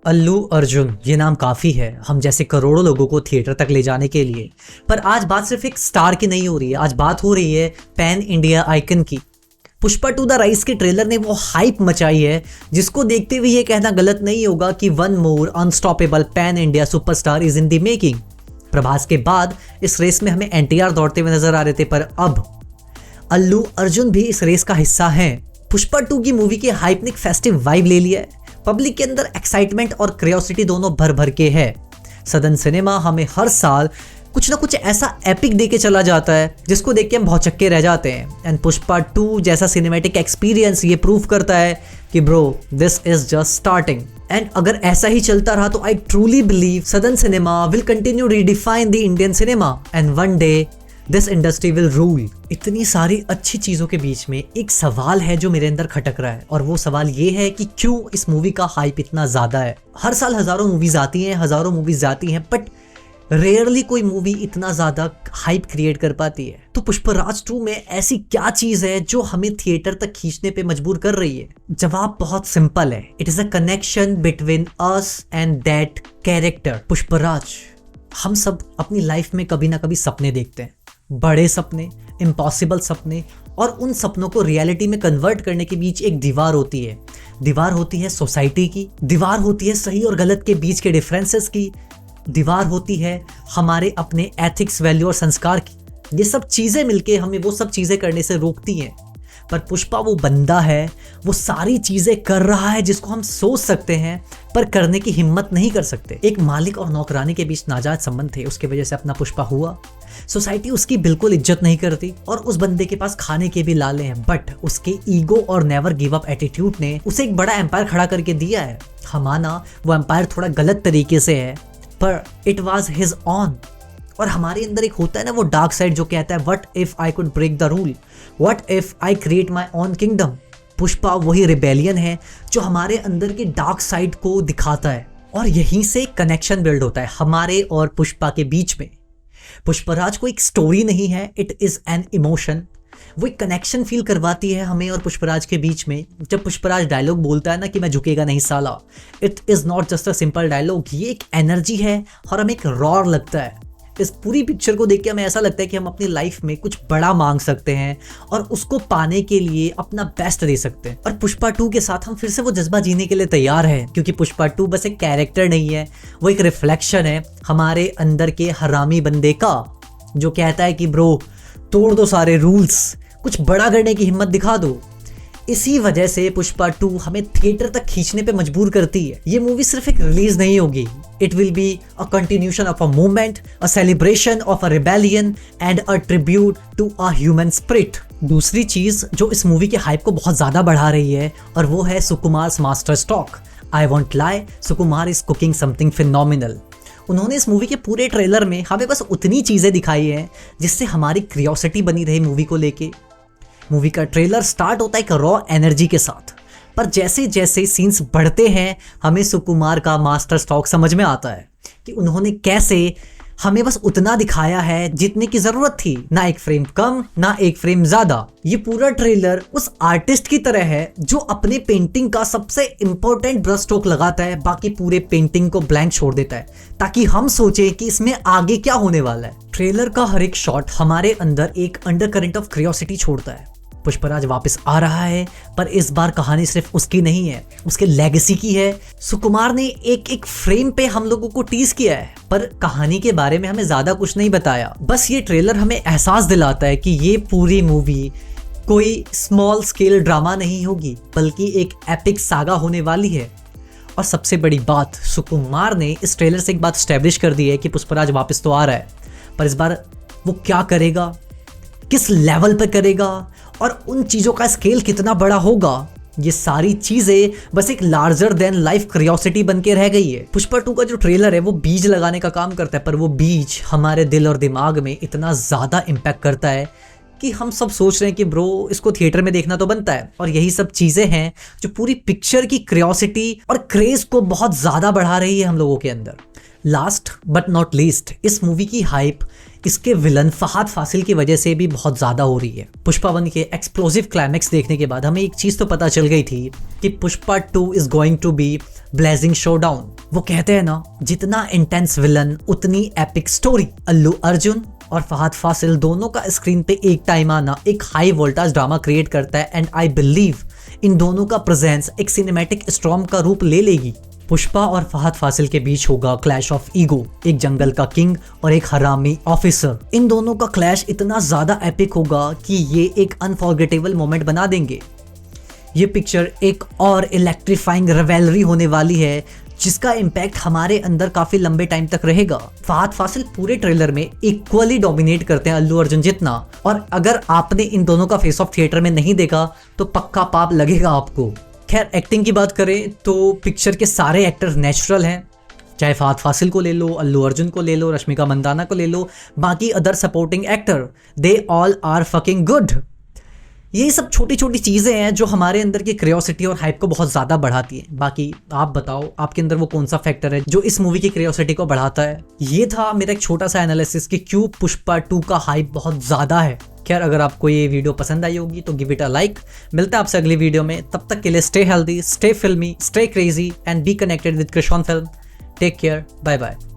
अल्लू अर्जुन ये नाम काफ़ी है हम जैसे करोड़ों लोगों को थिएटर तक ले जाने के लिए। पर आज बात सिर्फ एक स्टार की नहीं हो रही है, आज बात हो रही है पैन इंडिया आइकन की। पुष्पा टू द राइज के ट्रेलर ने वो हाइप मचाई है जिसको देखते हुए ये कहना गलत नहीं होगा कि one more unstoppable pan India superstar is in the making. Prabhas के बाद इस रेस में हमें एनटीआर दौड़ते हुए नजर आ रहे थे, पर अब अल्लू अर्जुन भी इस रेस का हिस्सा हैं। पुष्पा टू की मूवी के हाइप ने एक फेस्टिव वाइब ले लिया है। पब्लिक के अंदर एक्साइटमेंट और क्यूरियोसिटी दोनों भर भर के है। सदन सिनेमा हमें हर साल कुछ ना कुछ ऐसा एपिक दे के चला जाता है जिसको देख के हम भौचक्के रह जाते हैं। एंड पुष्पा टू जैसा सिनेमैटिक एक्सपीरियंस ये प्रूव करता है कि bro this is just starting. And अगर ऐसा ही चलता रहा तो आई ट्रूली बिलीव सदन cinema will continue redefine the Indian cinema and one day this industry will rule. इतनी सारी अच्छी चीज़ों के बीच में एक सवाल है जो मेरे अंदर खटक रहा है, और वो सवाल ये है कि क्यों इस मूवी का हाइप इतना ज़्यादा है। हर साल हज़ारों मूवीज़ आती हैं, हज़ारों मूवीज़ जाती हैं, बट रेयरली कोई मूवी इतना ज़्यादा हाइप क्रिएट कर पाती है। तो पुष्पराज 2 में ऐसी क्या चीज़ है जो हमें थिएटर तक खींचने पे मजबूर कर रही है? जवाब बहुत सिंपल है, it is a connection between us and that character Pushparaj. हम सब अपनी लाइफ में कभी ना कभी सपने देखते हैं, बड़े सपने, इम्पॉसिबल सपने, और उन सपनों को रियलिटी में कन्वर्ट करने के बीच एक दीवार होती है। दीवार होती है सोसाइटी की, दीवार होती है सही और गलत के बीच के डिफरेंसेस की, दीवार होती है हमारे अपने एथिक्स, वैल्यू और संस्कार की। ये सब चीज़ें मिलके हमें वो सब चीज़ें करने से रोकती हैं। पर पुष्पा वो बंदा है, वो सारी चीज़ें कर रहा है जिसको हम सोच सकते हैं पर करने की हिम्मत नहीं कर सकते। एक मालिक और नौकरानी के बीच नाजायज संबंध थे, उसकी वजह से अपना पुष्पा हुआ। सोसाइटी उसकी बिल्कुल इज्जत नहीं करती और उस बंदे के पास खाने के भी लाले हैं, बट उसके ईगो और नेवर गिव अप एटीट्यूड ने उसे एक बड़ा एम्पायर खड़ा करके दिया है। हम माना वो एम्पायर थोड़ा गलत तरीके से है, पर इट वॉज हिज ऑन। और हमारे अंदर एक होता है ना वो डार्क साइड जो कहता है what if I could break the rule, what if I create my own kingdom. Pushpa वही रिबेलियन है जो हमारे अंदर के डार्क साइड को दिखाता है, और यहीं से कनेक्शन बिल्ड होता है हमारे और पुष्पा के बीच में। पुष्पराज को एक स्टोरी नहीं है, इट इज एन इमोशन। वो एक कनेक्शन फील करवाती है हमें और पुष्पराज के बीच में। जब पुष्पराज डायलॉग बोलता है ना कि मैं झुकेगा नहीं साला, it is not just a simple dialogue, ये एक एनर्जी है और हमें एक रॉर लगता है। इस पूरी पिक्चर को देख के हमें ऐसा लगता है कि हम अपनी लाइफ में कुछ बड़ा मांग सकते हैं और उसको पाने के लिए अपना बेस्ट दे सकते हैं। और पुष्पा 2 के साथ हम फिर से वो जज्बा जीने के लिए तैयार हैं, क्योंकि पुष्पा 2 बस एक कैरेक्टर नहीं है, वो एक रिफ्लेक्शन है हमारे अंदर के हरामी बंदे का, जो कहता है कि ब्रो तोड़ दो सारे रूल्स, कुछ बड़ा करने की हिम्मत दिखा दो। इसी वजह से पुष्पा 2 हमें थिएटर तक खींचने पे मजबूर करती है। ये मूवी सिर्फ एक रिलीज नहीं होगी, it will be a continuation of a movement, a celebration of a rebellion and a tribute to a human spirit. दूसरी चीज जो इस मूवी के हाइप को बहुत ज्यादा बढ़ा रही है, और वो है Sukumar master stroke. I won't lie, Sukumar is cooking something phenomenal. उन्होंने इस मूवी के पूरे ट्रेलर में हमें बस उतनी चीजें दिखाई हैं जिससे हमारी क्यूरियोसिटी बनी रहे मूवी को लेके। मूवी का ट्रेलर स्टार्ट होता है एक रॉ एनर्जी के साथ, पर जैसे जैसे सीन्स बढ़ते हैं हमें सुकुमार का मास्टर स्ट्रोक समझ में आता है कि उन्होंने कैसे हमें बस उतना दिखाया है जितने की जरूरत थी, ना एक फ्रेम कम ना एक फ्रेम ज्यादा। ये पूरा ट्रेलर उस आर्टिस्ट की तरह है जो अपने पेंटिंग का सबसे इंपॉर्टेंट ब्रश स्ट्रोक लगाता है, बाकी पूरे पेंटिंग को ब्लैंक छोड़ देता है ताकि हम सोचें कि इसमें आगे क्या होने वाला है। ट्रेलर का हर एक शॉट हमारे अंदर एक अंडर करंट ऑफ क्यूरियोसिटी छोड़ता है। पुष्पराज वापस आ रहा है, पर इस बार कहानी सिर्फ उसकी नहीं है, उसके लेगेसी की है। सुकुमार ने एक एक फ्रेम पे हम लोगों को टीज किया है, पर कहानी के बारे में हमें ज्यादा कुछ नहीं बताया। बस ये ट्रेलर हमें एहसास दिलाता है कि ये पूरी मूवी कोई स्मॉल स्केल ड्रामा नहीं होगी, बल्कि एक एपिक सागा होने वाली है। और सबसे बड़ी बात, सुकुमार ने इस ट्रेलर से एक बात स्टैब्लिश कर दी है कि पुष्पराज वापस तो आ रहा है, पर इस बार वो क्या करेगा, किस लेवल पे करेगा, और उन चीज़ों का स्केल कितना बड़ा होगा, ये सारी चीज़ें बस एक लार्जर देन लाइफ क्यूरियोसिटी बन के रह गई है। पुष्पा 2 का जो ट्रेलर है वो बीज लगाने का काम करता है, पर वो बीज हमारे दिल और दिमाग में इतना ज़्यादा इम्पैक्ट करता है कि हम सब सोच रहे हैं कि ब्रो इसको थिएटर में देखना तो बनता है। और यही सब चीज़ें हैं जो पूरी पिक्चर की क्यूरियोसिटी और क्रेज को बहुत ज़्यादा बढ़ा रही है हम लोगों के अंदर। लास्ट बट नॉट लीस्ट, इस मूवी की हाइप इसके विलन फहद फासिल की वजह से भी बहुत ज़्यादा हो रही है। पुष्पा 1 के एक्सप्लोसिव क्लाइमेक्स देखने के बाद हमें एक चीज़ तो पता चल गई थी कि Pushpa 2 is going to be blazing showdown. वो कहते हैं ना, जितना इंटेंस विलन उतनी एपिक स्टोरी। अल्लू अर्जुन और फहद फासिल दोनों का स्क्रीन पे एक टाइम आना एक हाई वोल्टेज ड्रामा क्रिएट करता है एंड आई बिलीव इन दोनों का प्रेजेंस एक सिनेमैटिक स्टॉर्म का रूप ले लेगी। पुष्पा और फहद फासिल के बीच होगा क्लैश ऑफ ईगो, एक जंगल का किंग और एक हरामी ऑफिसर। इन दोनों का क्लैश इतना ज्यादा एपिक होगा कि ये एक अनफॉरगेटेबल मोमेंट बना देंगे। ये पिक्चर एक और इलेक्ट्रीफाइंग रिवेलरी होने वाली है जिसका इम्पैक्ट हमारे अंदर काफी लंबे टाइम तक रहेगा। फहद फासिल पूरे ट्रेलर में इक्वली डोमिनेट करते हैं अल्लू अर्जुन जितना, और अगर आपने इन दोनों का फेस ऑफ थिएटर में नहीं देखा तो पक्का पाप लगेगा आपको। खैर, एक्टिंग की बात करें तो पिक्चर के सारे एक्टर्स नेचुरल हैं, चाहे फहद फासिल को ले लो, अल्लू अर्जुन को ले लो, रश्मिका मंदाना को ले लो, बाकी other supporting actor, they all are fucking good. ये सब छोटी छोटी चीज़ें हैं जो हमारे अंदर की क्यूरियोसिटी और हाइप को बहुत ज़्यादा बढ़ाती है। बाकी आप बताओ, आपके अंदर वो कौन सा फैक्टर है जो इस मूवी की क्यूरियोसिटी को बढ़ाता है। ये था मेरा एक छोटा सा एनालिसिस कि क्यों पुष्पा 2 का हाइप बहुत ज़्यादा है। खैर, अगर आपको ये वीडियो पसंद आई होगी तो गिव इट अ लाइक। मिलता है आपसे अगली वीडियो में, तब तक के लिए stay healthy, stay filmy, stay crazy and be connected with Krish on film. Take care, bye bye.